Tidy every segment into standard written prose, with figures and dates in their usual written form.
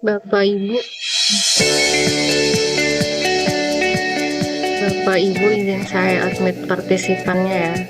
Bapak Ibu izin saya admit partisipannya ya.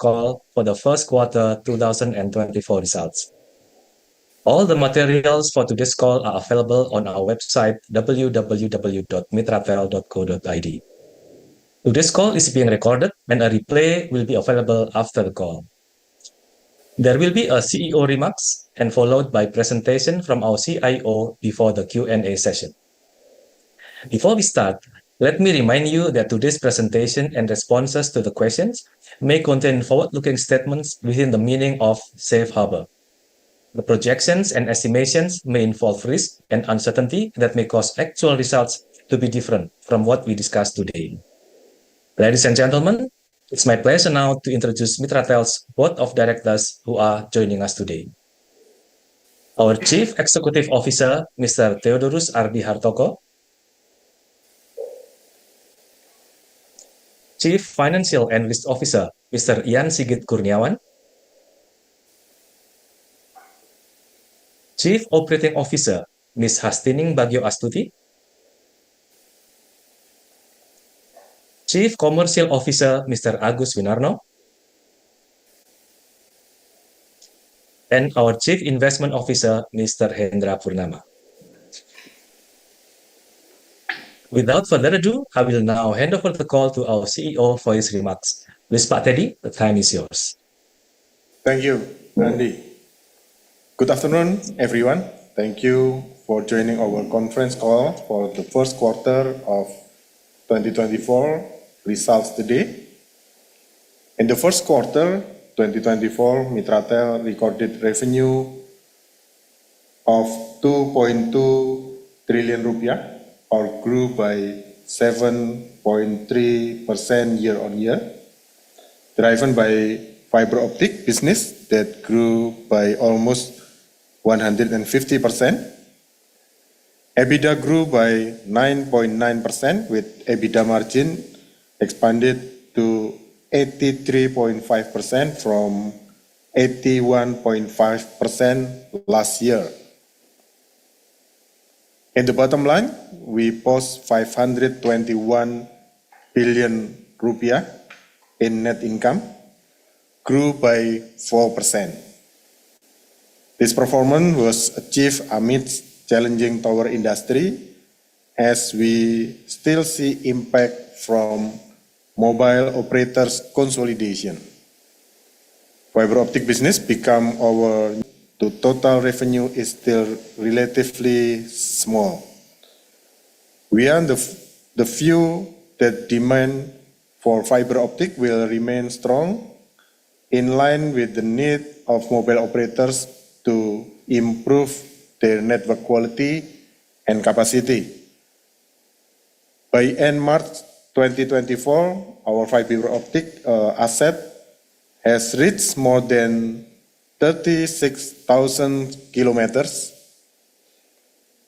Call for the first quarter 2024 results. All the materials for today's call are available on our website www.mitratel.co.id. Today's call is being recorded and a replay will be available after the call. There will be a CEO remarks and followed by presentation from our CIO before the Q&A session. Before we start, let me remind you that today's presentation and responses to the questions may contain forward-looking statements within the meaning of Safe Harbor. The projections and estimations may involve risk and uncertainty that may cause actual results to be different from what we discuss today. Ladies and gentlemen, it's my pleasure now to introduce Mitratel's Board of Directors who are joining us today. Our Chief Executive Officer, Mr. Theodorus Ardi Hartoko, Chief Financial and Risk Officer, Mr. Ian Sigit Kurniawan, Chief Operating Officer, Ms. Hastining Bagyo Astuti, Chief Commercial Officer, Mr. Agus Winarno, and our Chief Investment Officer, Mr. Hendra Purnama. Without further ado, I will now hand over the call to our CEO for his remarks. Please, Pak Teddy, the time is yours. Thank you, Andy. Good afternoon, everyone. Thank you for joining our conference call for the first quarter of 2024 results today. In the first quarter 2024, Mitratel recorded revenue of 2.2 trillion rupiah, or grew by 7.3% year-on-year, driven by fiber optic business that grew by almost 150%. EBITDA grew by 9.9% with EBITDA margin expanded to 83.5% from 81.5% last year. In the bottom line, we post 521 billion rupiah in net income, grew by 4%. This performance was achieved amidst challenging tower industry as we still see impact from mobile operators consolidation. Fiber optic business become the total revenue is still relatively small. We are the few that demand for fiber optic will remain strong, in line with the need of mobile operators to improve their network quality and capacity. By end March 2024, our fiber optic asset has reached more than 36,000 kilometers.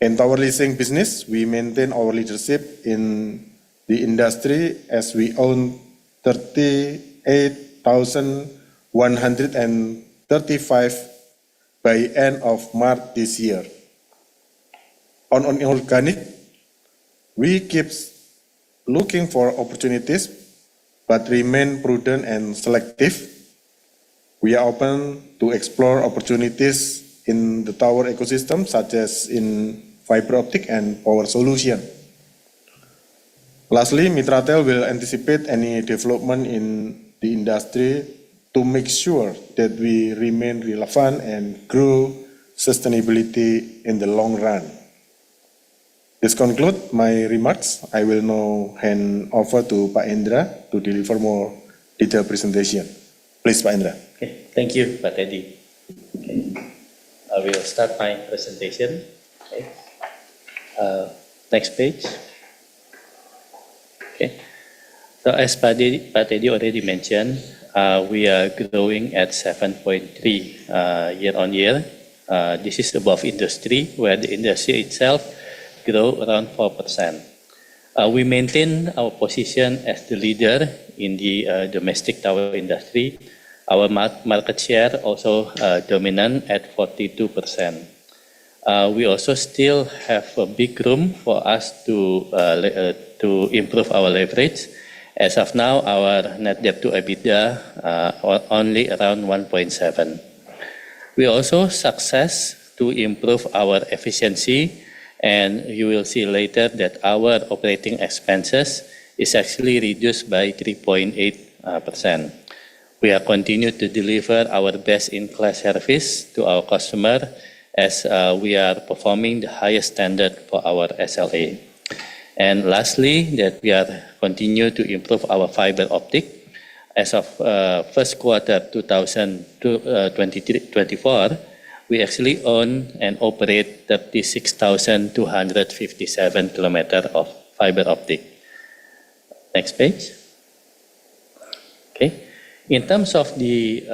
In tower leasing business, we maintain our leadership in the industry as we own 38,135 by end of March this year. On organic, we keep looking for opportunities but remain prudent and selective. We are open to explore opportunities in the tower ecosystem, such as in fiber optic and power solution. Lastly, Mitratel will anticipate any development in the industry to make sure that we remain relevant and grow sustainability in the long run. This concludes my remarks. I will now hand over to Pak Hendra to deliver more detailed presentation. Please, Pak Hendra. Okay, thank you, Pak Teddy. Okay. I will start my presentation. Okay. Next page. Okay. So as Pak Teddy already mentioned, we are growing at 7.3 year on year. This is above industry, where the industry itself grow around 4%. We maintain our position as the leader in the domestic tower industry. Our market share also dominant at 42%. We also still have a big room for us to improve our leverage. As of now, our net debt to EBITDA only around 1.7. We also success to improve our efficiency, and you will see later that our operating expenses is actually reduced by 3.8%. We are continue to deliver our best-in-class service to our customer as we are performing the highest standard for our SLA. And lastly, that we are continue to improve our fiber optic. As of first quarter 2024, we actually own and operate 36,257 kilometers of fiber optic. Next page. Okay. In terms of the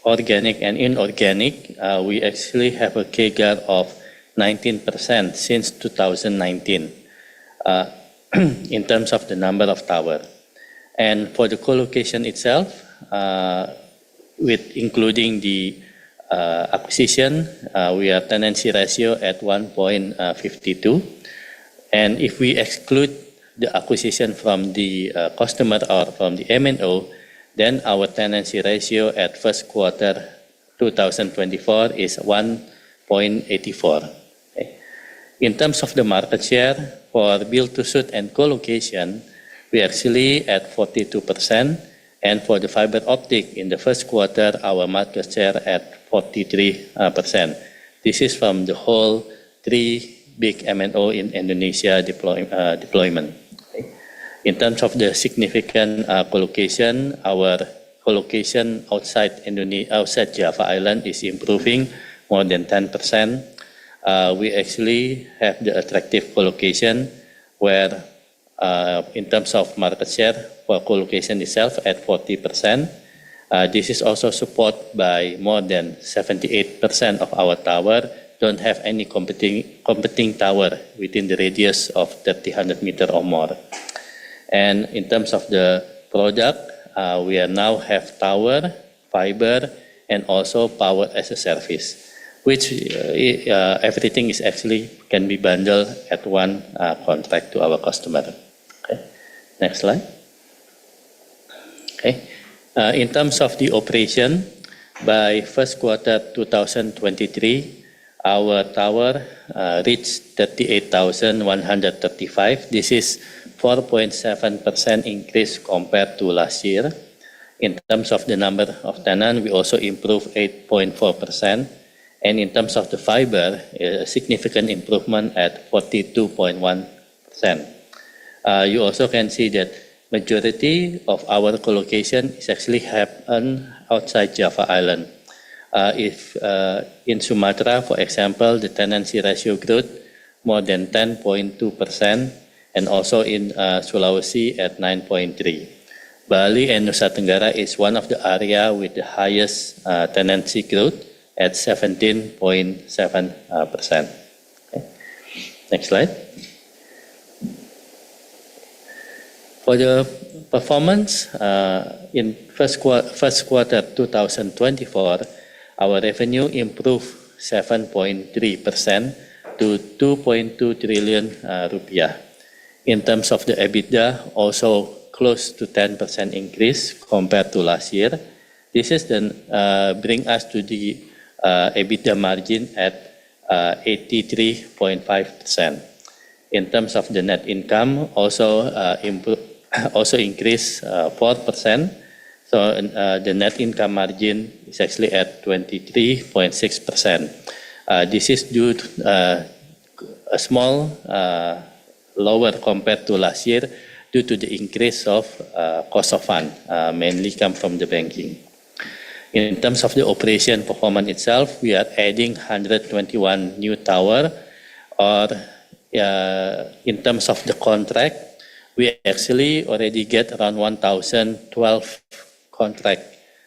organic and inorganic, we actually have a CAGR of 19% since 2019 in terms of the number of towers. And for the co-location itself, with including the acquisition, we are tenancy ratio at 1.52. And if we exclude the acquisition from the customer or from the MNO, then our tenancy ratio at first quarter 2024 is 1.84. Okay. In terms of the market share for build-to-suit and co-location, we actually at 42%, and for the fiber optic in the first quarter, our market share at 43%. This is from the whole 3 big MNO in Indonesia deployment. Okay. In terms of the significant co-location, our co-location outside Java Island is improving more than 10%. We actually have the attractive co-location where in terms of market share for co-location itself at 40%. This is also supported by more than 78% of our tower don't have any competing tower within the radius of 300 meters or more. And in terms of the product, we are now have tower, fiber, and also power as a service, which everything is actually can be bundled at one contract to our customer. Okay. Next slide. Okay. In terms of the operation, by first quarter 2023, our tower reached 38,135. This is 4.7% increase compared to last year. In terms of the number of tenants, we also improved 8.4%. And in terms of the fiber, a significant improvement at 42.1%. You also can see that majority of our co-location is actually happen outside Java Island. If in Sumatra, for example, the tenancy ratio growth more than 10.2%, and also in Sulawesi at 9.3%. Bali and Nusa Tenggara is one of the area with the highest tenancy growth at 17.7%. Okay. Next slide. For the performance in first quarter 2024, our revenue improved 7.3% to 2.2 trillion rupiah. In terms of the EBITDA, also close to 10% increase compared to last year. This is then bring us to the EBITDA margin at 83.5%. In terms of the net income, also increased 4%. So the net income margin is actually at 23.6%. This is due to a small lower compared to last year due to the increase of cost of fund, mainly come from the banking. In terms of the operation performance itself, we are adding 121 new tower, or in terms of the contract, we actually already get around 1,012 contract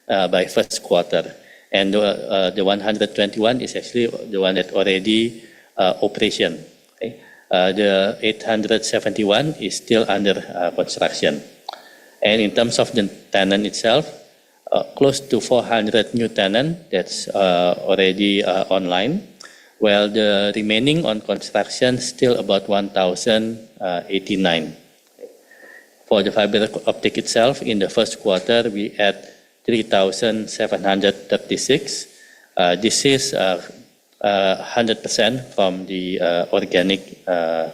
by first quarter. And the 121 is actually the one that already operation. Okay? The 871 is still under construction. And in terms of the tenant itself, close to 400 new tenant that's already online, while the remaining on construction still about 1,089. For the fiber optic itself, in the first quarter, we had 3,736. This is 100% from the organic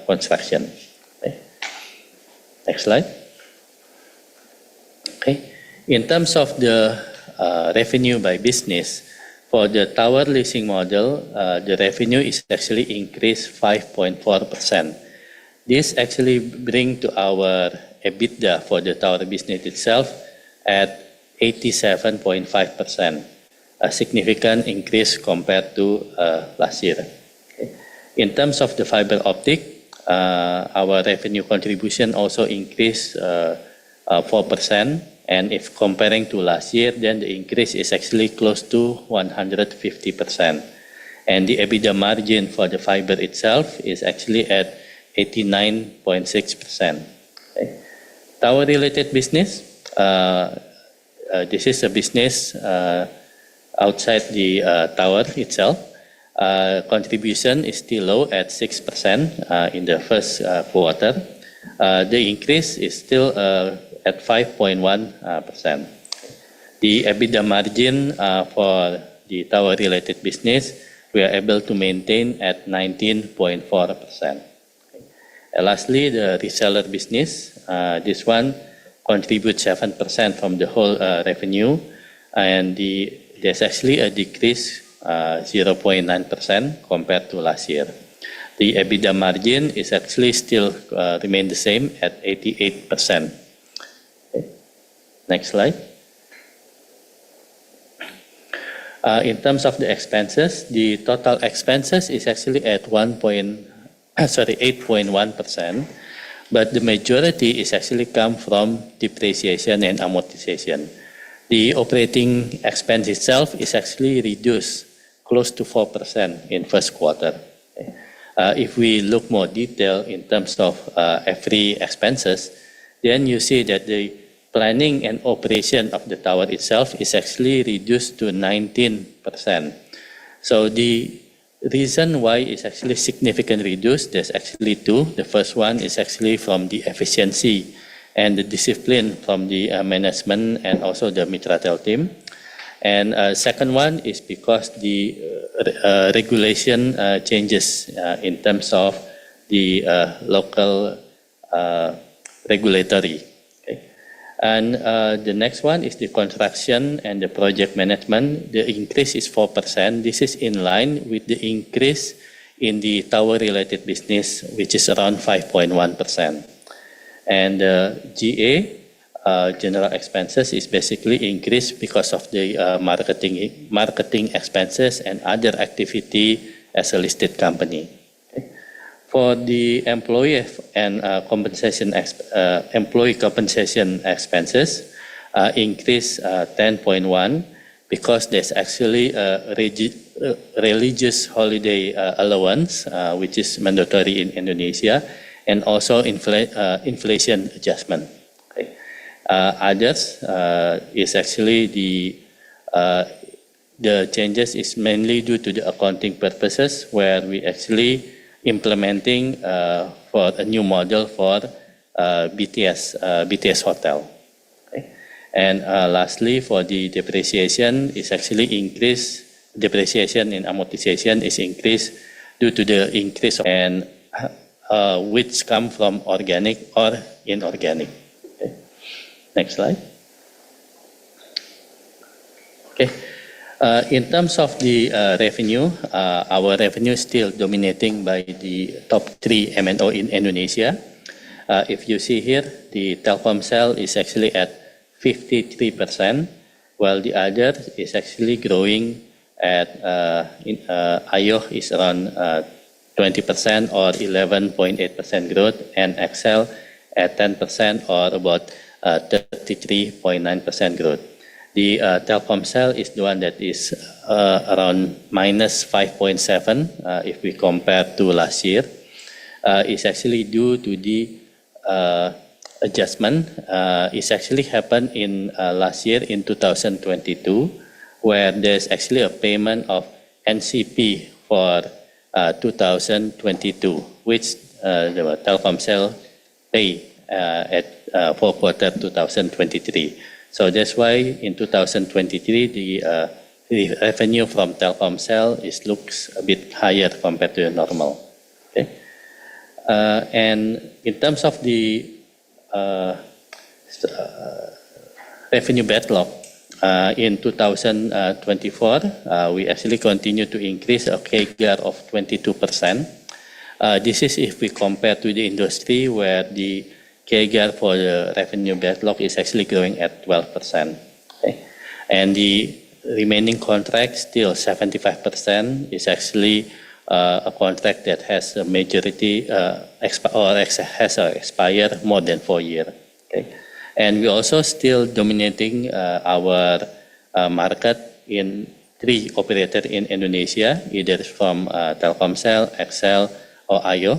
construction. Okay. Next slide. Okay. In terms of the revenue by business, for the tower leasing model, the revenue is actually increased 5.4%. This actually bring to our EBITDA for the tower business itself at 87.5%, a significant increase compared to last year. Okay. In terms of the fiber optic, our revenue contribution also increased 4%. And if comparing to last year, then the increase is actually close to 150%. And the EBITDA margin for the fiber itself is actually at 89.6%. Okay. Tower-related business, this is a business outside the tower itself. Contribution is still low at 6% in the first quarter. The increase is still at 5.1%. The EBITDA margin for the tower-related business, we are able to maintain at 19.4%. And lastly, the reseller business, this one contributes 7% from the whole revenue, and there's actually a decrease 0.9% compared to last year. The EBITDA margin is actually still remain the same at 88%. Okay. Next slide. In terms of the expenses, the total expenses is actually at 8.1%, but the majority is actually come from depreciation and amortization. The operating expense itself is actually reduced close to 4% in first quarter. Okay. If we look more detail in terms of every expenses, then you see that the planning and operation of the tower itself is actually reduced to 19%. So the reason why it's actually significantly reduced, there's actually two. The first one is actually from the efficiency and the discipline from the management and also the Mitratel team. And second one is because the regulation changes in terms of the local regulatory. Okay. And the next one is the construction and the project management. The increase is 4%. This is in line with the increase in the tower-related business, which is around 5.1%. And GA, general expenses, is basically increased because of the marketing expenses and other activity as a listed company. Okay. For the employee and employee compensation expenses, increase 10.1 because there's actually a religious holiday allowance, which is mandatory in Indonesia, and also inflation adjustment. Okay. Others is actually the changes is mainly due to the accounting purposes, where we actually implementing for a new model for BTS hotel. Okay. And lastly, for the depreciation is actually increased. Depreciation and amortization is increased due to the increase and which come from organic or inorganic. Okay. Next slide. Okay. In terms of the revenue, our revenue is still dominating by the top 3 MNO in Indonesia. If you see here, the Telkomsel is actually at 53%, while the other is actually growing at IOH is around 20% or 11.8% growth, and XL at 10% or about 33.9% growth. The Telkomsel is the one that is around minus 5.7 if we compare to last year. It's actually due to the adjustment. It's actually happened in last year in 2022, where there's actually a payment of NCP for 2022, which the Telkomsel pay at fourth quarter 2023. So that's why in 2023 the revenue from Telkomsel looks a bit higher compared to normal. Okay, and in terms of the revenue backlog in 2024, we actually continue to increase a CAGR of 22%. This is if we compare to the industry, where the CAGR for the revenue backlog is actually growing at 12%. Okay? And the remaining contract, still 75%, is actually a contract that has a majority has expired more than 4 years. Okay? And we also still dominating our market in 3 operators in Indonesia, either from Telkomsel, XL, or Ayo,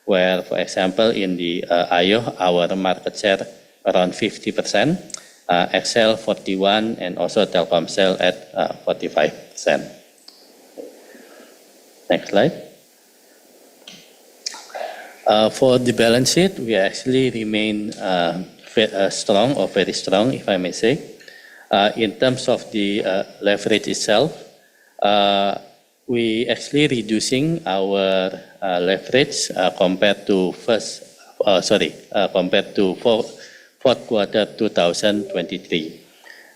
where, for example, in the Ayo, our market share around 50%, XL 41%, and also Telkomsel at 45%. Next slide. For the balance sheet, we actually remain strong, or very strong, if I may say. In terms of the leverage itself, we actually reducing our leverage compared to fourth quarter 2023.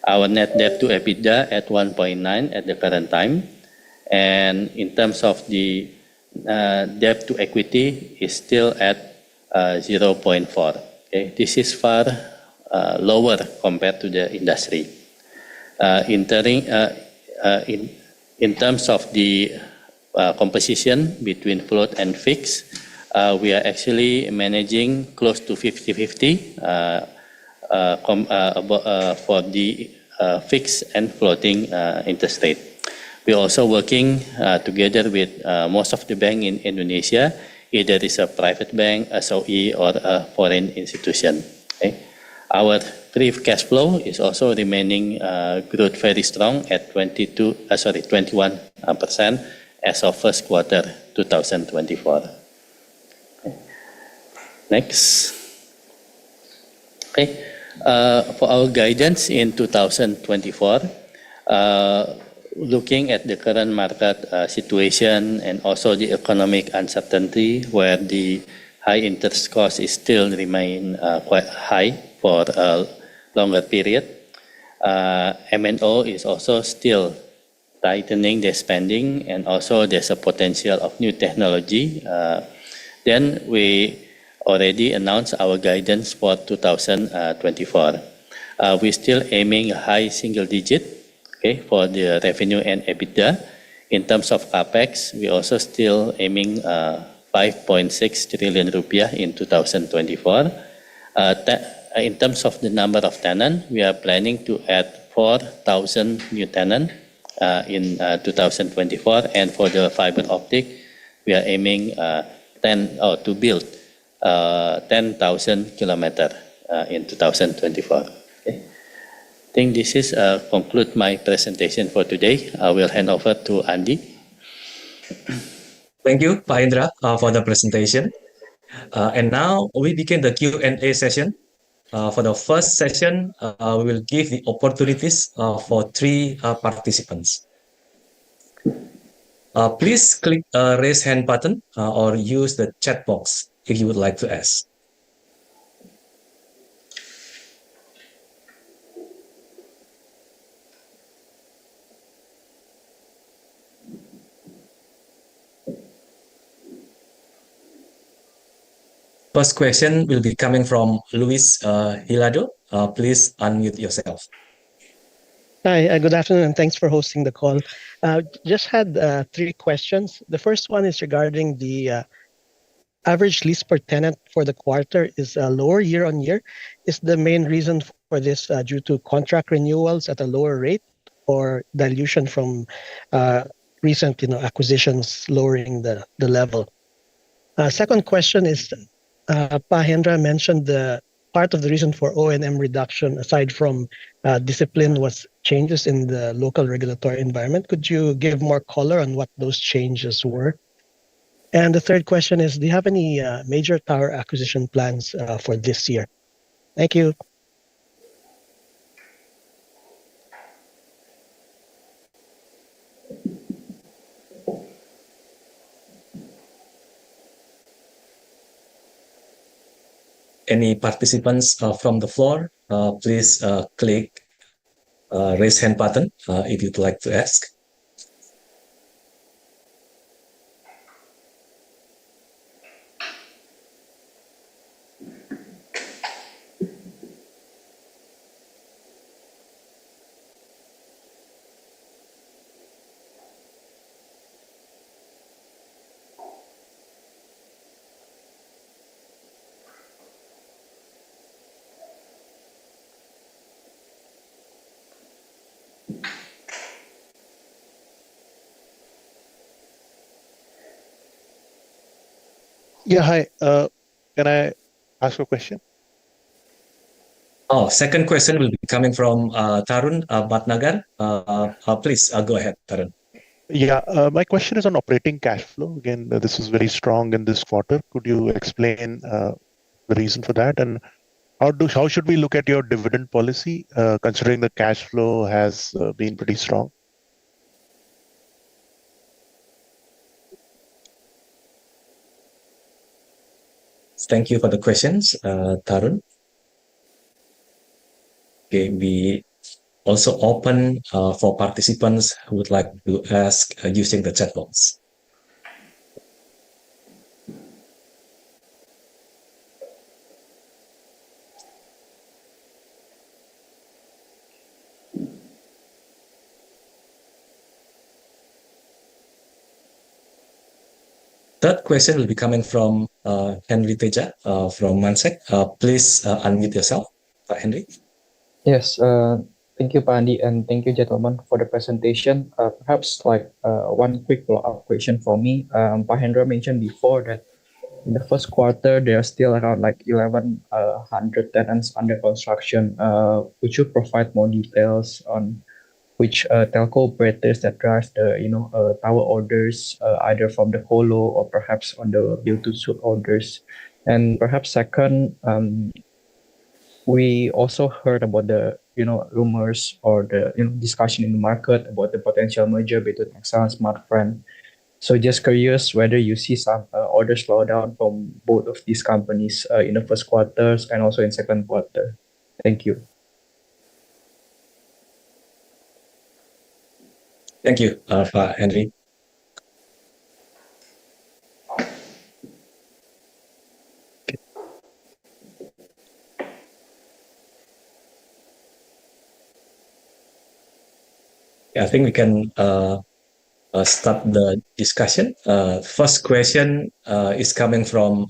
Our net debt to EBITDA at 1.9 at the current time, and in terms of the debt to equity is still at 0.4. Okay, this is far lower compared to the industry. In terms of the composition between float and fixed, we are actually managing close to 50-50 for the fixed and floating interest rate. We're also working together with most of the bank in Indonesia, either it's a private bank, SOE, or a foreign institution. Okay? Our free cash flow is also remaining growth very strong at 21% as of first quarter 2024. Okay. Next. Okay. For our guidance in 2024, looking at the current market situation and also the economic uncertainty, where the high interest cost is still remain quite high for a longer period. MNO is also still tightening their spending, and also there's a potential of new technology. Then we already announced our guidance for 2024. We're still aiming a high single digit, okay, for the revenue and EBITDA. In terms of capex, we also still aiming 5.6 trillion rupiah in 2024. In terms of the number of tenants, we are planning to add 4,000 new tenants in 2024, and for the fiber optic, we are aiming to build 10,000 kilometers in 2024. Okay. I think this is conclude my presentation for today. I will hand over to Andi. Thank you, Pak Indra, for the presentation. And now we begin the Q&A session. For the first session, we will give the opportunities for 3 participants. Please click raise hand button or use the chat box if you would like to ask. First question will be coming from Luis Hilado. Please unmute yourself. Hi, good afternoon, and thanks for hosting the call. Just had three questions. The first one is regarding the average lease per tenant for the quarter is lower year on year. Is the main reason for this due to contract renewals at a lower rate or dilution from recent acquisitions lowering the level? Second question is, Pahendra mentioned the part of the reason for O&M reduction, aside from discipline, was changes in the local regulatory environment. Could you give more color on what those changes were? And the third question is, do you have any major tower acquisition plans for this year? Thank you. Any participants from the floor, please click raise hand button if you'd like to ask. Yeah, hi. Can I ask a question? Oh, second question will be coming from Tarun Bhatnagar. Please go ahead, Tarun. Yeah, my question is on operating cash flow. Again, this is very strong in this quarter. Could you explain the reason for that? And how should we look at your dividend policy, considering the cash flow has been pretty strong? Thank you for the questions, Tarun. Okay, we also open for participants who would like to ask using the chat box. Third question will be coming from Henry Teja from Mansek. Please unmute yourself, Henry. Yes, thank you, Pak Andi, and thank you, gentlemen, for the presentation. Perhaps one quick follow-up question for me. Pak Hendra mentioned before that in the first quarter, there are still around 1,100 tenants under construction. Would you provide more details on which telco operators that drives the tower orders, either from the colo or perhaps on the build-to-suit orders? And perhaps second, we also heard about the rumors or the discussion in the market about the potential merger between XL and Smartfren. So just curious whether you see some order slowdown from both of these companies in the first quarters and also in second quarter. Thank you. Thank you, Pak Henry. I think we can start the discussion. First question is coming from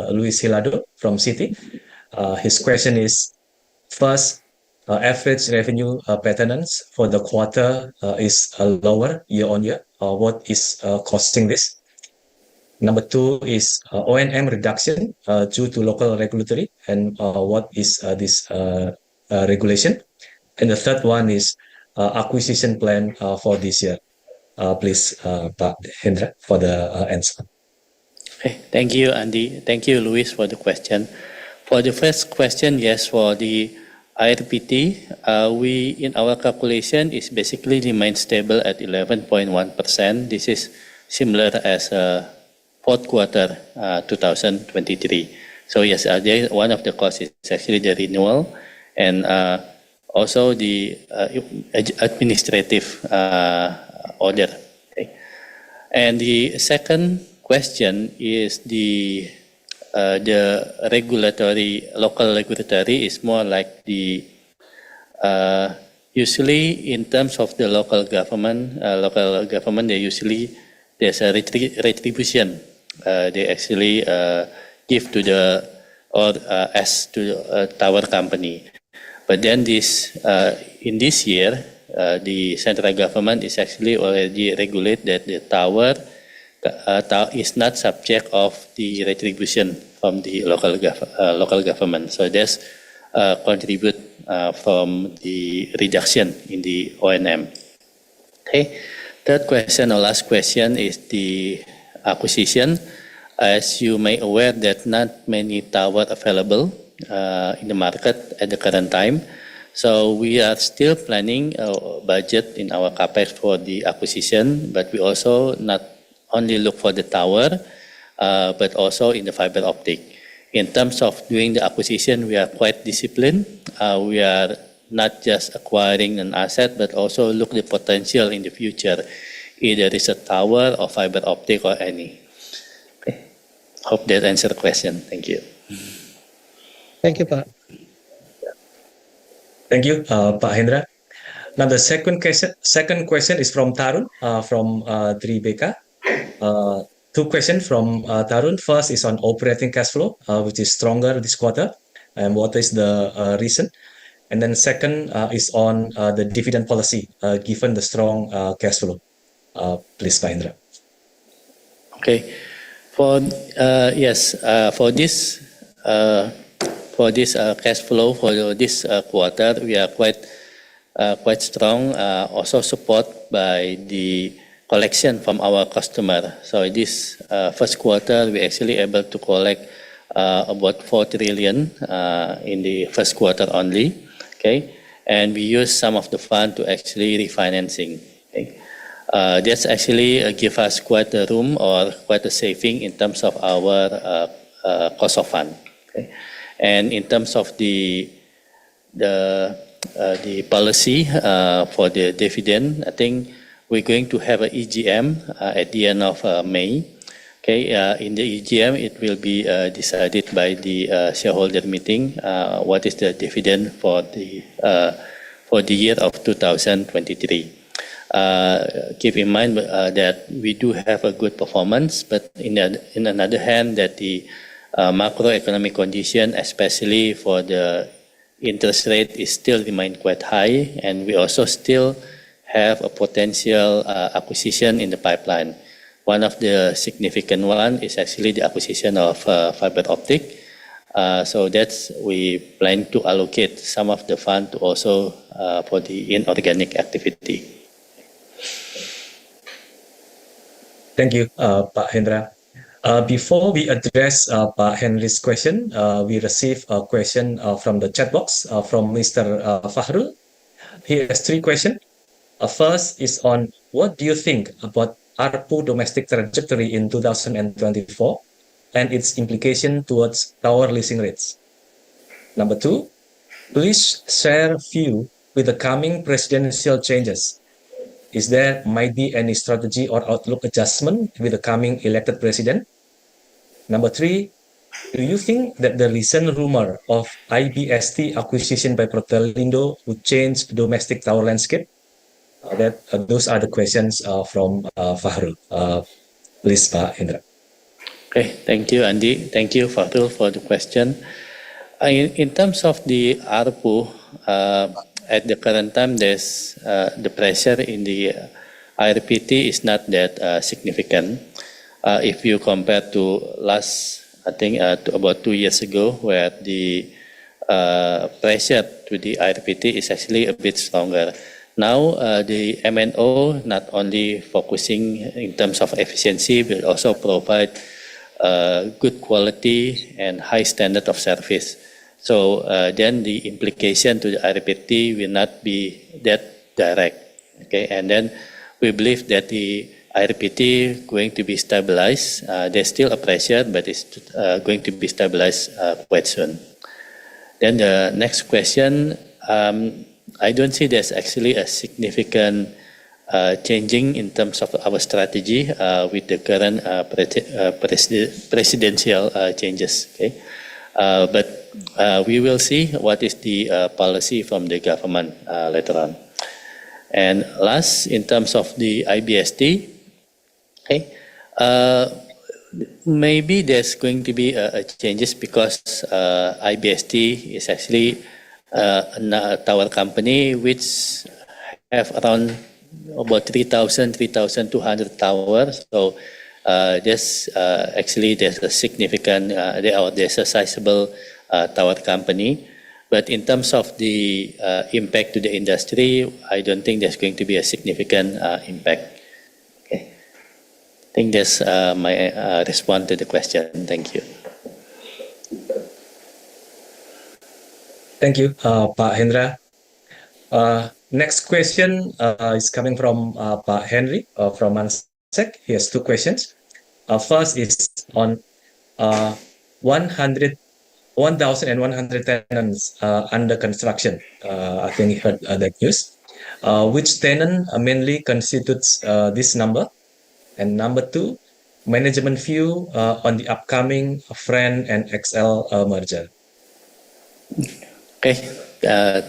Luis Hilado from Citi. His question is, first, average revenue per tenants for the quarter is lower year on year. What is causing this? Number two is O&M reduction due to local regulatory, and what is this regulation? And the third one is acquisition plan for this year. Please, Pak Hendra, for the answer. Okay, thank you, Andy. Thank you, Luis, for the question. For the first question, yes, for the IRPT, we in our calculation is basically remain stable at 11.1%. This is similar as fourth quarter 2023. So yes, one of the costs is actually the renewal and also the administrative order. Okay. And the second question is the regulatory, local regulatory is more like the usually in terms of the local government, they usually there's a retribution. They actually give to the or as to tower company. But then in this year, the central government is actually already regulate that the tower is not subject of the retribution from the local government. So that's contribute from the reduction in the O&M. Okay. Third question or last question is the acquisition. As you may aware that not many tower available in the market at the current time. So we are still planning a budget in our capex for the acquisition, but we also not only look for the tower, but also in the fiber optic. In terms of doing the acquisition, we are quite disciplined. We are not just acquiring an asset, but also look the potential in the future. Either it's a tower or fiber optic or any. Okay. Hope that answered the question. Thank you. Thank you, Pak. Thank you, Pak Hendra. Now the second question is from Tarun from Tbk. Two questions from Tarun. First is on operating cash flow, which is stronger this quarter, and what is the reason? And then second is on the dividend policy, given the strong cash flow. Please, Pak Hendra. Okay. For this cash flow for this quarter, we are quite strong. Also support by the collection from our customer. So this first quarter, we actually able to collect about 4 trillion in the first quarter only. Okay, and we use some of the fund to actually refinancing. Okay. That's actually give us quite a room or quite a saving in terms of our cost of fund. Okay. And in terms of the policy for the dividend, I think we're going to have an EGM at the end of May. Okay, in the EGM, it will be decided by the shareholder meeting what is the dividend for the year of 2023. Keep in mind that we do have a good performance, but in another hand, that the macroeconomic condition, especially for the interest rate, is still remain quite high, and we also still have a potential acquisition in the pipeline. One of the significant one is actually the acquisition of fiber optic. So that's we plan to allocate some of the fund to also for the inorganic activity. Thank you, Pak Hendra. Before we address Pak Henry's question, we received a question from the chat box from Mr. Fahrul. He has 3 questions. First is on what do you think about ARPU domestic trajectory in 2024 and its implication towards tower leasing rates. Number 2, please share view with the coming presidential changes. Is there might be any strategy or outlook adjustment with the coming elected president? Number 3, do you think that the recent rumor of IBST acquisition by Protelindo would change the domestic tower landscape? Those are the questions from Fahrul. Please, Pak Hendra. Okay, thank you, Andy. Thank you, Fahrul, for the question. In terms of the ARPU, at the current time, there's the pressure in the IRPT is not that significant. If you compare to I think to about 2 years ago, where the pressure to the IRPT is actually a bit stronger. Now, the MNO not only focusing in terms of efficiency, but also provide good quality and high standard of service. So then the implication to the IRPT will not be that direct. Okay, and then we believe that the IRPT going to be stabilized. There's still a pressure, but it's going to be stabilized quite soon. Then the next question. I don't see there's actually a significant changing in terms of our strategy with the current presidential changes. Okay, but we will see what is the policy from the government later on. And last, in terms of the IBST, okay, maybe there's going to be a changes because IBST is actually a tower company which have around about 3,200 towers. So there's a significant, there's a sizable tower company. But in terms of the impact to the industry, I don't think there's going to be a significant impact. Okay. I think that's my response to the question. Thank you. Thank you, Pak Hendra. Next question is coming from Pak Henry from Mansek. He has two questions. First is on 1,100 tenants under construction. I think you heard that news. Which tenant mainly constitutes this number? And number two, management view on the upcoming Friend and XL merger. Okay,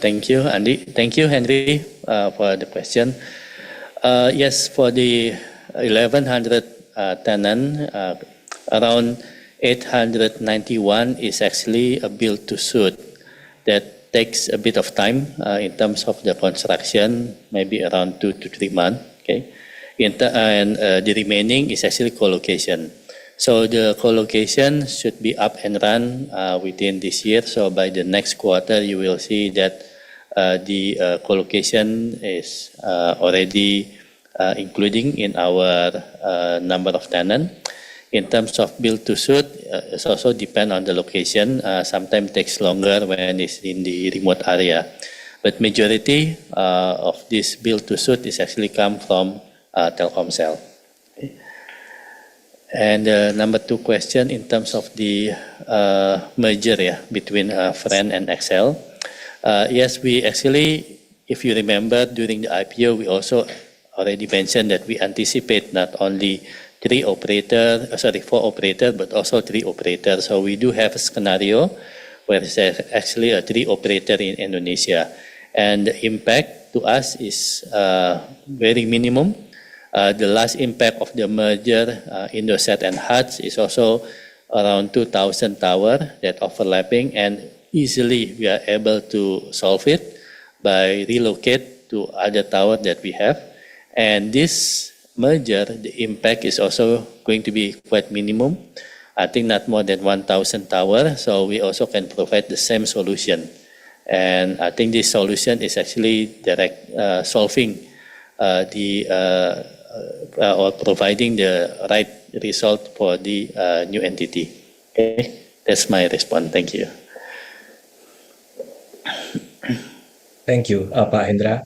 thank you, Andy. Thank you, Henry, for the question. Yes, for the 1,100 tenant, around 891 is actually a build to suit that takes a bit of time in terms of the construction, maybe around 2 to 3 months. Okay, and the remaining is actually co-location. So the co-location should be up and run within this year. So by the next quarter, you will see that the co-location is already including in our number of tenants. In terms of build to suit, it also depends on the location. Sometimes takes longer when it's in the remote area. But majority of this build to suit is actually come from Telkomsel. Okay. And number two question in terms of the merger between Friend and XL. Yes, we actually, if you remember during the IPO, we also already mentioned that we anticipate not only 4 operators, but also 3 operators. So we do have a scenario where there's actually a 3 operator in Indonesia. And the impact to us is very minimum. The last impact of the merger, Indosat and Hutch, is also around 2,000 towers that overlapping, and easily we are able to solve it by relocate to other towers that we have. And this merger, the impact is also going to be quite minimum. I think not more than 1,000 towers. So we also can provide the same solution. And I think this solution is actually solving or providing the right result for the new entity. Okay, that's my response. Thank you. Thank you, Pak Hendra.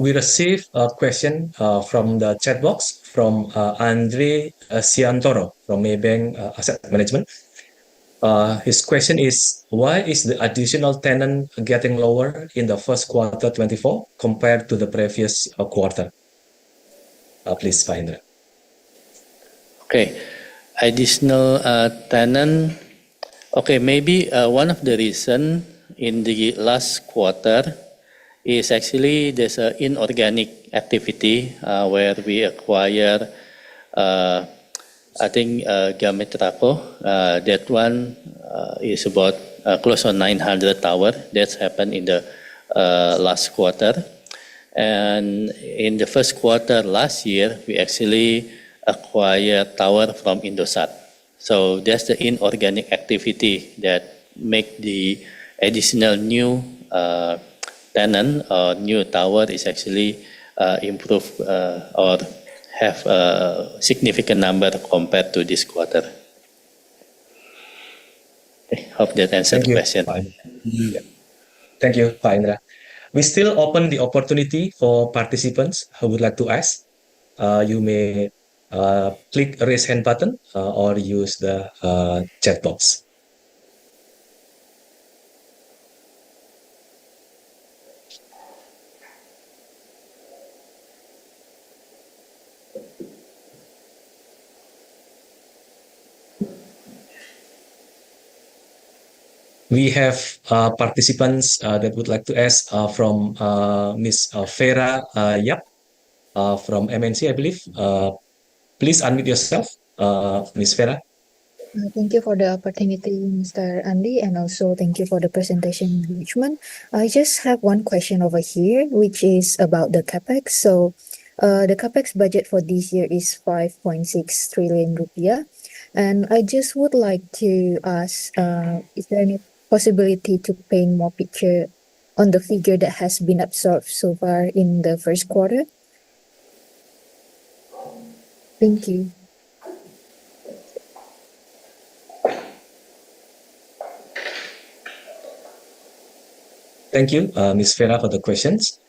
We received a question from the chat box from Andre Siantoro from Maybank Asset Management. His question is, why is the additional tenant getting lower in the first quarter 24 compared to the previous quarter? Please, Pak Hendra. Okay, additional tenant. Okay, maybe one of the reason in the last quarter is actually there's an inorganic activity where we acquire, I think, Dayamitra. That one is about close to 900 towers. That's happened in the last quarter. And in the first quarter last year, we actually acquired tower from Indosat. So that's the inorganic activity that make the additional new tenant or new tower is actually improve or have a significant number compared to this quarter. Okay, hope that answered the question. Yeah. Thank you, Pak Hendra. We still open the opportunity for participants who would like to ask. You may click raise hand button or use the chat box. We have participants that would like to ask from Ms. Vera Yap from MNC, I believe. Please unmute yourself, Ms. Vera. Thank you for the opportunity, Mr. Andy, and also thank you for the presentation engagement. I just have one question over here, which is about the capex. So, the capex budget for this year is 5.6 trillion rupiah, and I just would like to ask, is there any possibility to paint more picture on the figure that has been absorbed so far in the first quarter? Thank you. Thank you, Ms. Vera, for the questions.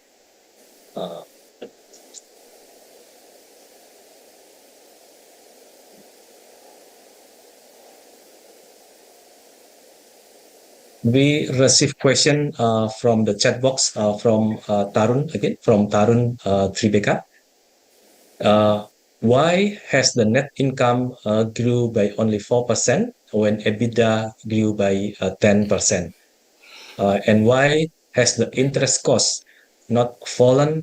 We received question from the chat box from Tarun again, from Tarun Tbk. Why has the net income grew by only 4% when EBITDA grew by 10%? And why has the interest cost not fallen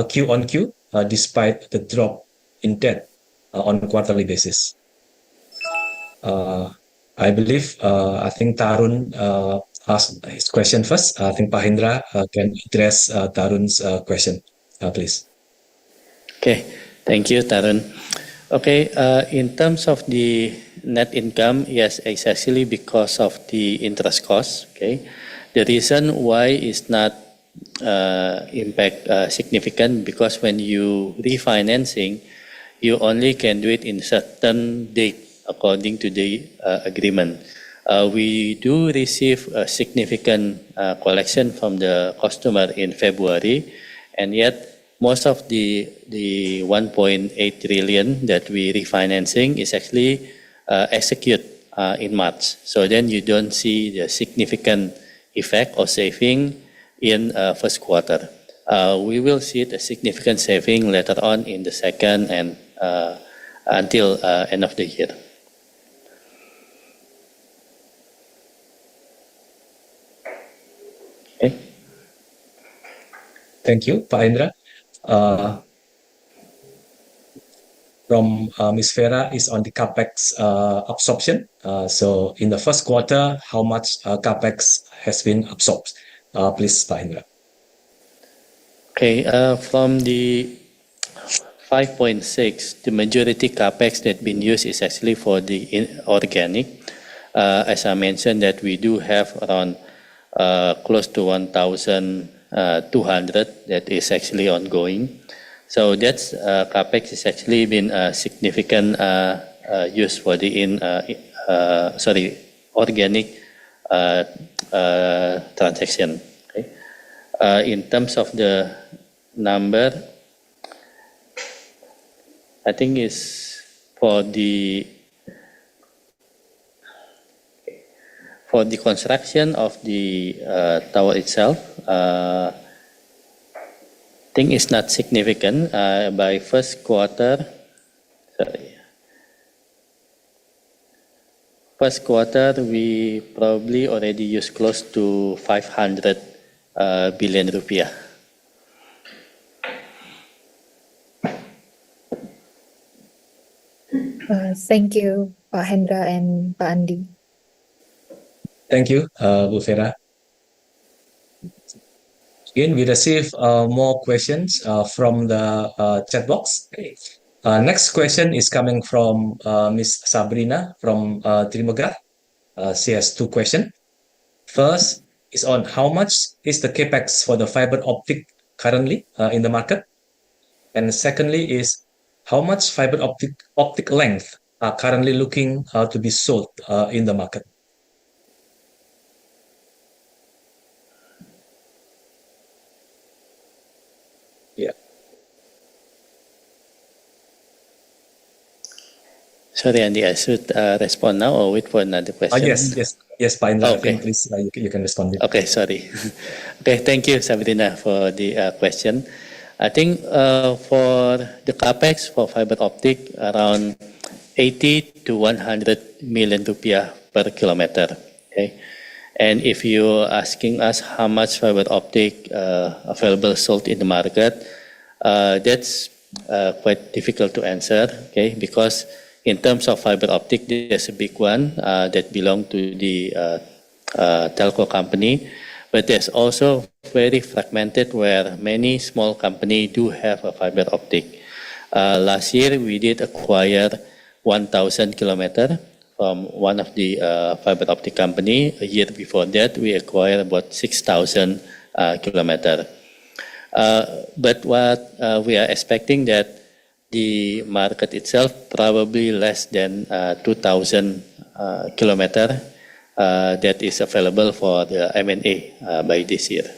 Q on Q despite the drop in debt on a quarterly basis? I believe, I think Tarun asked his question first. I think Pak Hendra can address Tarun's question, please. Okay, thank you, Tarun. Okay, in terms of the net income, yes, it's actually because of the interest cost. Okay, the reason why is not impact significant because when you refinancing, you only can do it in certain date according to the agreement. We do receive a significant collection from the customer in February, and yet most of the 1.8 trillion that we refinancing is actually execute in March. So then you don't see the significant effect or saving in first quarter. We will see the significant saving later on in the second and until end of the year. Okay. Thank you, Pak Hendra. From Ms. Vera is on the capex absorption. So in the first quarter, how much capex has been absorbed? Please, Pak Hendra. Okay, from the 5.6, the majority capex that been used is actually for the organic. As I mentioned, that we do have around close to 1,200 that is actually ongoing. So that's capex is actually been significant use for the organic transaction. Okay. In terms of the number, I think is for the construction of the tower itself, I think it's not significant. By first quarter, we probably already used close to 500 billion rupiah. Thank you, Pak Hendra and Pak Andi. Thank you, Bu Vera. Again, we receive more questions from the chat box. Next question is coming from Ms. Sabrina from Trimegah. She has two questions. First is on how much is the capex for the fiber optic currently in the market? And secondly is how much fiber optic length are currently looking to be sold in the market? Yeah. Sorry, Andy, I should respond now or wait for another question? Yes, Pak Indra, Okay. please, you can respond. Okay, sorry. Okay, thank you, Sabrina, for the question. I think for the capex for fiber optic, around 80 to 100 million rupiah per kilometer. Okay, And if you're asking us how much fiber optic available sold in the market, that's quite difficult to answer, okay? Because in terms of fiber optic, there's a big one that belongs to the telco company, but there's also very fragmented where many small companies do have a fiber optic. Last year, we did acquire 1,000 kilometers from one of the fiber optic company. A year before that, we acquired about 6,000 kilometers. But what we are expecting that the market itself probably less than 2,000 kilometers that is available for the M&A by this year.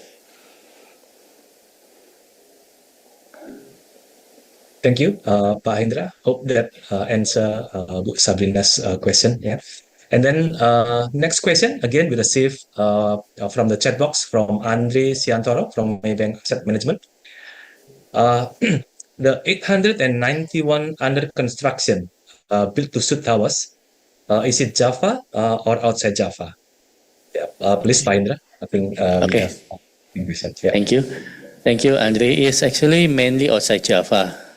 Thank you, Pak Hendra. Hope that answer Bu Sabrina's question. Yeah. And then next question, again, we received from the chat box from Andre Siantoro from Maybank Asset Management. The 891 under construction built-to-suit towers, is it Java or outside Java? Yeah, please, Pak Hendra. I think we have questions. Yeah. Thank you. Thank you, Andre. It's actually mainly outside Java.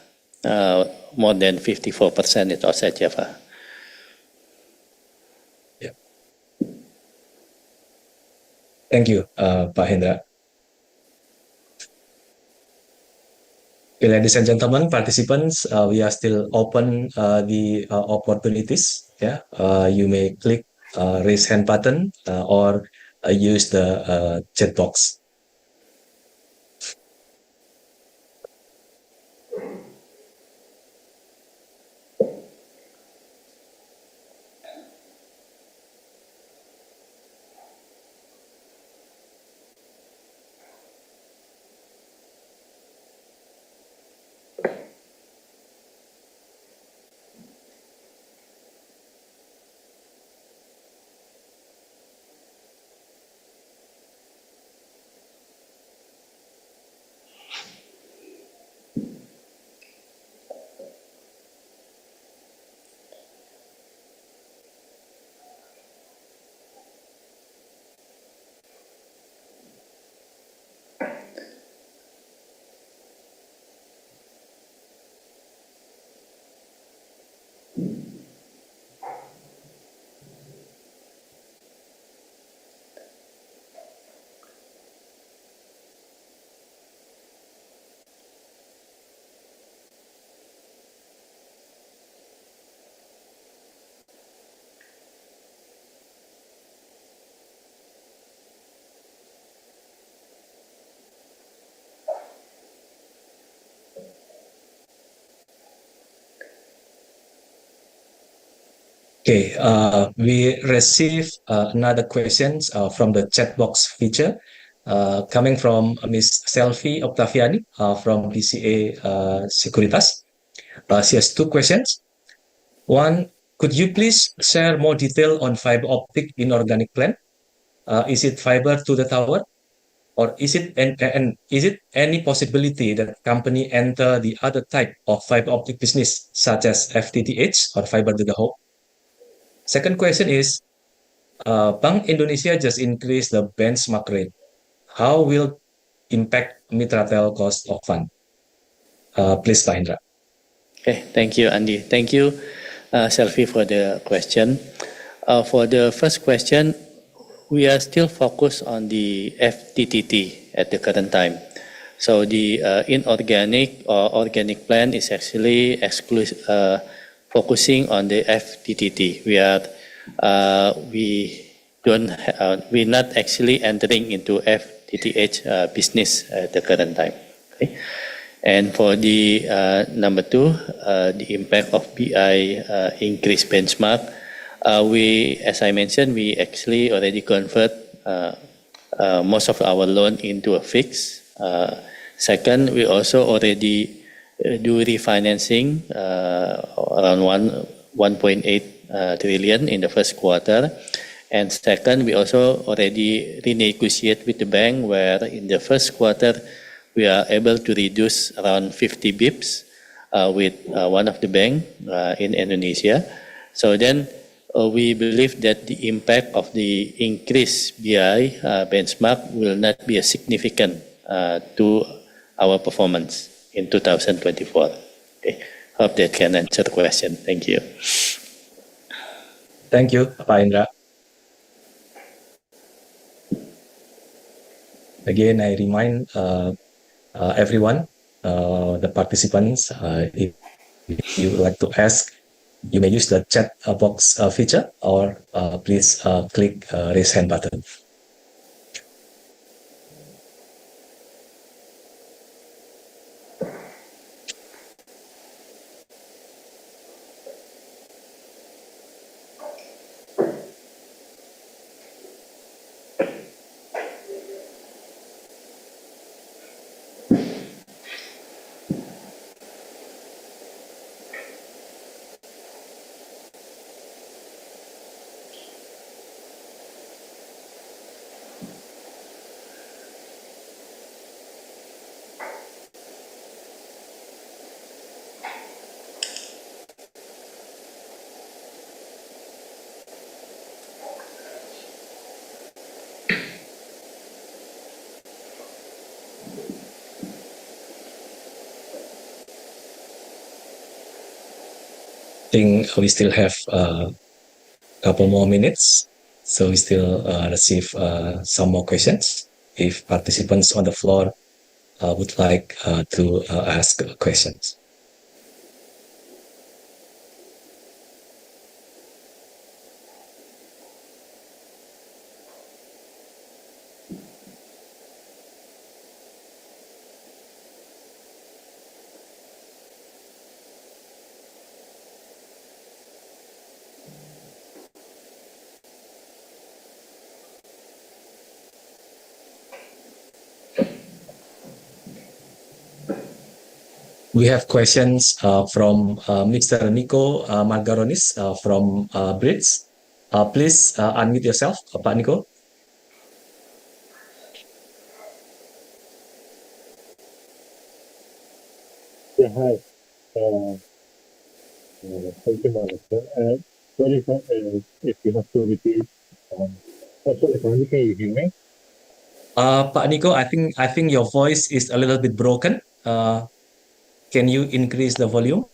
More than 54% is outside Java. Yeah. Thank you, Pak Hendra. Okay, ladies and gentlemen, participants, we are still open the opportunities. Yeah, you may click raise hand button or use the chat box. Okay, we received another questions from the chat box feature coming from Ms. Selvi Octaviani from DCA Securitas. She has two questions. One, could you please share more detail on fiber optic inorganic plan? Is it fiber to the tower? Or is it is it any possibility that company enter the other type of fiber optic business such as FTTH or fiber to the home? Second question is, Bank Indonesia just increased the benchmark rate. How will impact Mitratel cost of fund? Please, Pak Hendra. Okay, thank you, Andy. Thank you, Selvi, for the question. For the first question, we are still focused on the FTTT at the current time. So the inorganic or organic plan is actually focusing on the FTTT. We're not actually entering into FTTH business at the current time. Okay? And for the number two, the impact of BI increased benchmark. As I mentioned, we actually already convert most of our loan into a fix. Second, we also already do refinancing around 1.8 trillion in the first quarter. And second, we also already renegotiate with the bank where in the first quarter we are able to reduce around 50 bips with one of the bank in Indonesia. So then we believe that the impact of the increased BI benchmark will not be as significant to our performance in 2024. Okay. Hope that can answer the question. Thank you. Thank you, Pak Indra. Again, I remind everyone, the participants, if you would like to ask, you may use the chat box feature, or please click raise hand button. I think we still have a couple more minutes, so we still receive some more questions. If participants on the floor would like to ask questions. We have questions from Mr. Nico Margaronis from Brits. Please unmute yourself, Pak Nico. Yeah, hi. Thank you, Martha. Sorry if you have to repeat. Sorry, can you hear me? Pak Nico, I think your voice is a little bit broken. Can you increase the volume?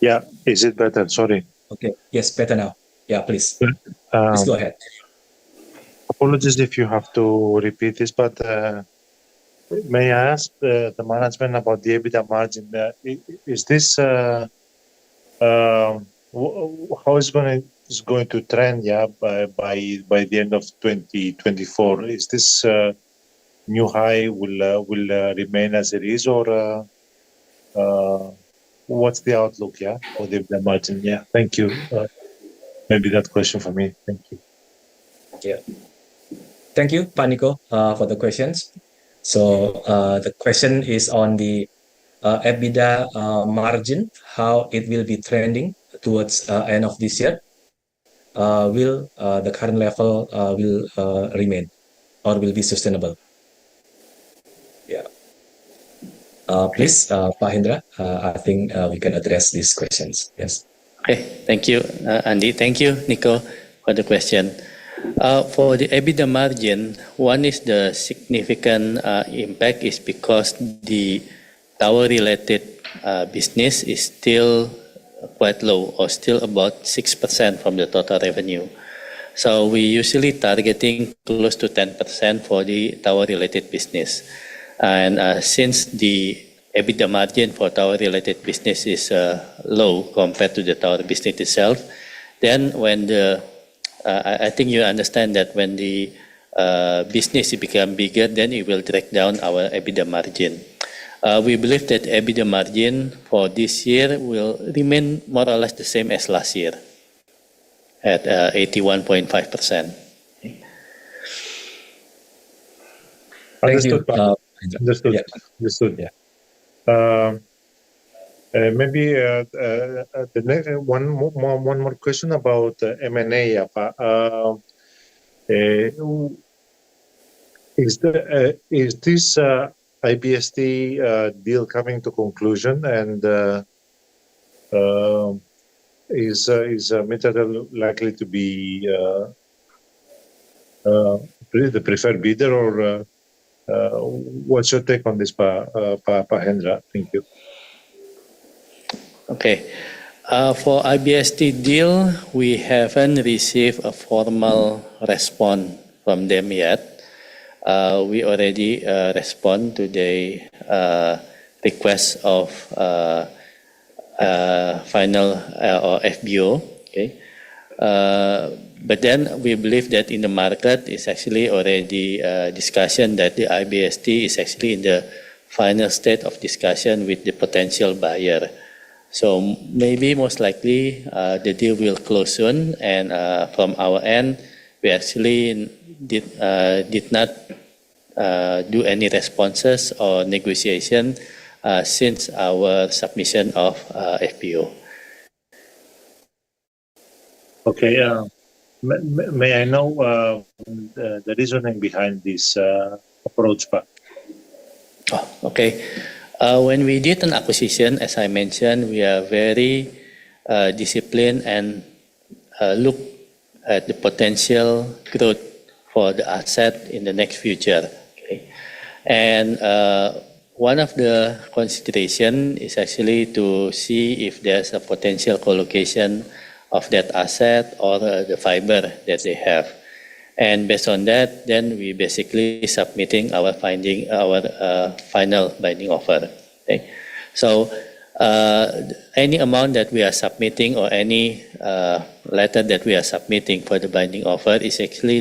Yeah, is it better? Sorry. Okay, yes, better now. Yeah, please. Please go ahead. Apologies if you have to repeat this, but may I ask the management about the EBITDA margin? Is this how is going to trend? Yeah, by the end of 2024, is this new high will remain as it is, or what's the outlook? Yeah, for the EBITDA margin. Yeah, thank you. Maybe that question for me. Thank you. Yeah. Thank you, Pak Nico, for the questions. So the question is on the EBITDA margin, how it will be trending towards end of this year. Will the current level will remain or will be sustainable? Yeah. Please, Pak Hendra, I think we can address these questions. Yes. Okay, thank you, Andy. Thank you, Nico, for the question. For the EBITDA margin, one is the significant impact is because the tower-related business is still quite low, or still about 6% from the total revenue. So we usually targeting close to 10% for the tower-related business. And since the EBITDA margin for tower-related business is low compared to the tower business itself, then when the I think you understand that when the business become bigger, then it will drag down our EBITDA margin. We believe that EBITDA margin for this year will remain more or less the same as last year at 81.5%. Understood. Understood. Yeah. Understood. Yeah. Maybe the next one more question about M&A. Is this IBST deal coming to conclusion, and is MTEL likely to be the preferred bidder, or what's your take on this, Pak Hendra? Thank you. Okay. For IBST deal, we haven't received a formal response from them yet. We already respond to the request of final or FBO. Okay. But then we believe that in the market is actually already discussion that the IBST is actually in the final state of discussion with the potential buyer. So maybe most likely the deal will close soon, and from our end, we actually did not do any responses or negotiation since our submission of FPO. Okay. May I know the reasoning behind this approach, Pak? Oh, okay. When we did an acquisition, as I mentioned, we are very disciplined and look at the potential growth for the asset in the next future. Okay. And one of the consideration is actually to see if there's a potential collocation of that asset or the fiber that they have. And based on that, then we basically submitting our final binding offer. Okay. So any amount that we are submitting or any letter that we are submitting for the binding offer is actually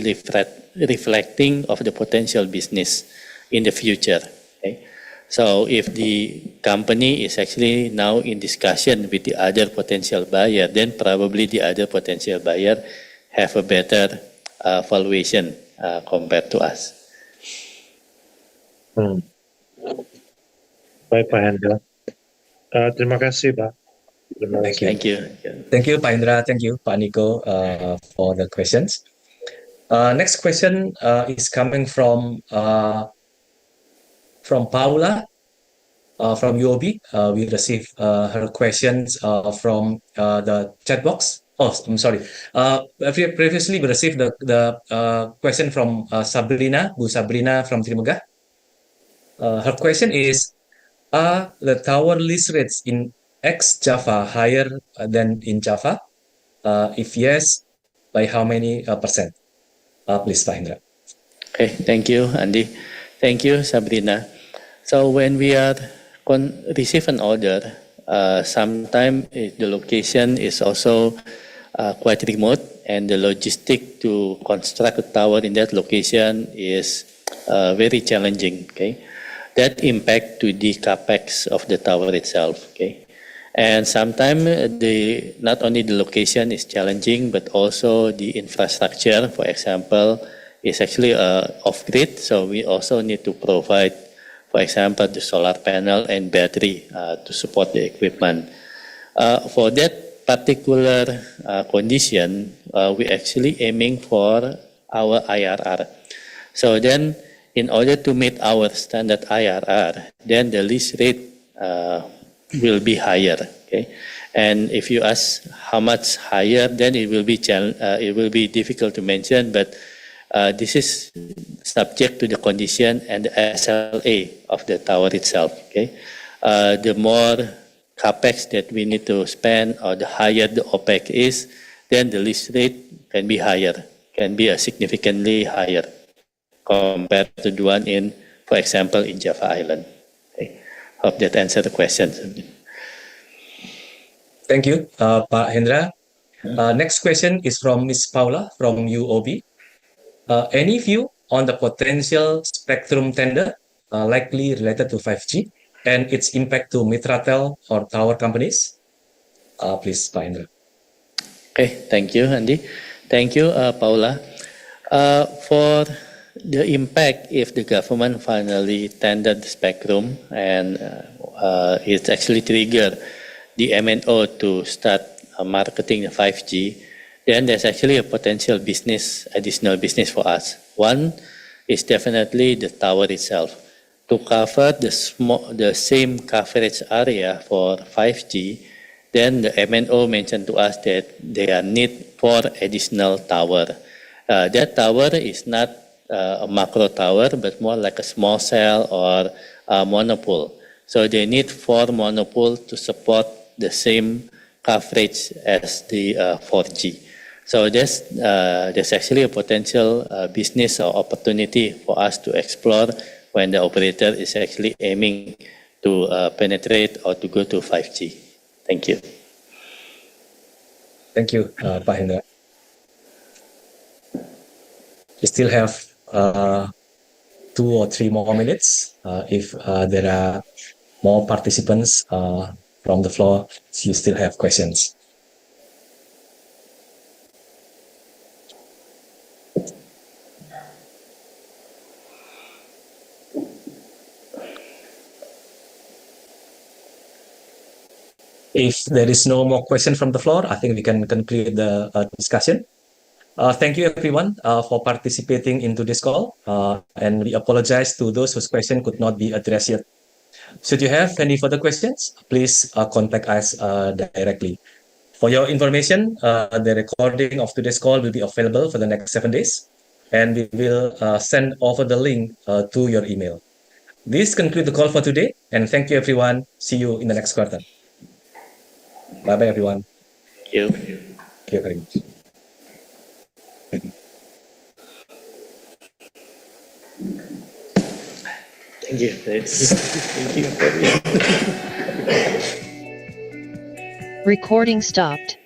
reflecting of the potential business in the future. Okay. So if the company is actually now in discussion with the other potential buyer, then probably the other potential buyer have a better valuation compared to us. Baik, Pak Hendra. Terima kasih, Pak. Thank you. Thank you, Pak Indra. Thank you, Pak Niko, for the questions. Next question is coming from Paula from UOB. We received her questions from the chat box. Oh, I'm sorry. Previously, we received the question from Sabrina, Bu Sabrina from Trimegah. Her question is, are the tower lease rates in ex-Java higher than in Java? If yes, by how many percent? Please, Pak Hendra. Okay, thank you, Andy. Thank you, Sabrina. So when we are receive an order, sometimes the location is also quite remote, and the logistic to construct a tower in that location is very challenging. Okay, that impact to the capex of the tower itself. Okay, and sometimes not only the location is challenging, but also the infrastructure, for example, is actually off grid. So we also need to provide, for example, the solar panel and battery to support the equipment. For that particular condition, we actually aiming for our IRR. So then, in order to meet our standard IRR, then the lease rate will be higher. Okay, and if you ask how much higher, then it will be difficult to mention, but this is subject to the condition and the SLA of the tower itself. Okay, the more capex that we need to spend, or the higher the OPEX is, then the lease rate can be higher, can be significantly higher compared to the one in, for example, in Java Island. Okay. Hope that answered the question. Thank you, Pak Hendra. Next question is from Ms. Paula from UOB. Any view on the potential spectrum tender likely related to 5G and its impact to Mitratel or tower companies? Please, Pak Hendra. Okay, thank you, Andy. Thank you, Paula. For the impact, if the government finally tendered the spectrum and it actually triggered the MNO to start marketing the 5G, then there's actually a potential additional business for us. One is definitely the tower itself. To cover the same coverage area for 5G, Then the MNO mentioned to us that there are need for additional tower. That tower is not a macro tower, but more like a small cell or a monopole. So they need 4 monopole to support the same coverage as the 4G. So there's actually a potential business or opportunity for us to explore when the operator is actually aiming to penetrate or to go to 5G. Thank you. Thank you, Pak Hendra. We still have 2 or 3 more minutes. If there are more participants from the floor, you still have questions. If there is no more question from the floor, I think we can conclude the discussion. Thank you everyone for participating into this call, and we apologize to those whose question could not be addressed yet. Should you have any further questions, please contact us directly. For your information, the recording of today's call will be available for the next 7 days, and we will send over the link to your email. This concludes the call for today, and thank you everyone. See you in the next quarter. Bye-bye everyone. Thank you. Thank you very much. Thank you. Thank you. Recording stopped.